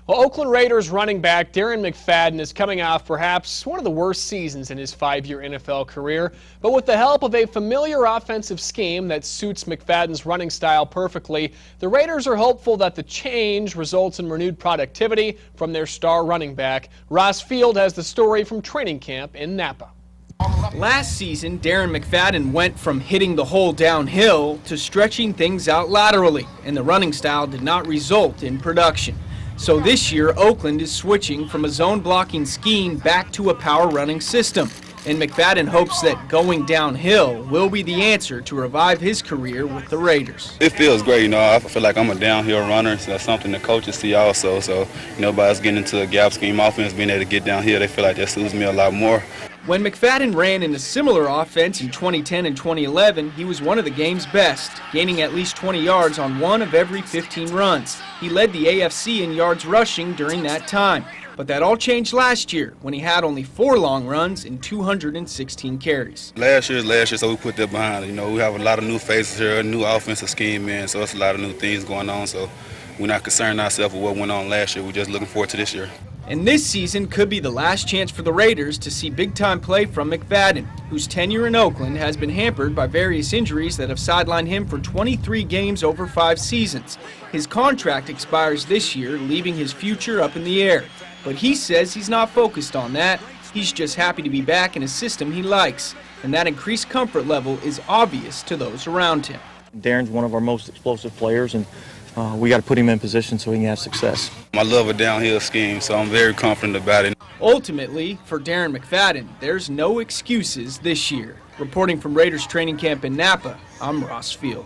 Well, Oakland Raiders running back Darren McFadden is coming off perhaps one of the worst seasons in his 5-year NFL career. But with the help of a familiar offensive scheme that suits McFadden's running style perfectly, the Raiders are hopeful that the change results in renewed productivity from their star running back. Ross Field has the story from training camp in Napa. Last season, Darren McFadden went from hitting the hole downhill to stretching things out laterally, and the running style did not result in production. So this year, Oakland is switching from a zone blocking scheme back to a power running system. And McFadden hopes that going downhill will be the answer to revive his career with the Raiders. It feels great, I feel like I'm a downhill runner, so that's something the coaches see also. So, by us getting into a gap scheme offense, being able to get downhill, they feel like that suits me a lot more. When McFadden ran in a similar offense in 2010 and 2011, he was one of the game's best, gaining at least 20 yards on 1 of every 15 runs. He led the AFC in yards rushing during that time. But that all changed last year when he had only 4 long runs and 216 carries. Last year, so we put that behind it. We have a lot of new faces here, a new offensive scheme, man, so it's a lot of new things going on. So we're not concerned ourselves with what went on last year. We're just looking forward to this year. And this season could be the last chance for the Raiders to see big-time play from McFadden, whose tenure in Oakland has been hampered by various injuries that have sidelined him for 23 games over 5 seasons. His contract expires this year, leaving his future up in the air. But he says he's not focused on that. He's just happy to be back in a system he likes, and that increased comfort level is obvious to those around him. Darren's one of our most explosive players, and we got to put him in position so he can have success. I love a downhill scheme, so I'm very confident about it. Ultimately, for Darren McFadden, there's no excuses this year. Reporting from Raiders training camp in Napa, I'm Ross Field.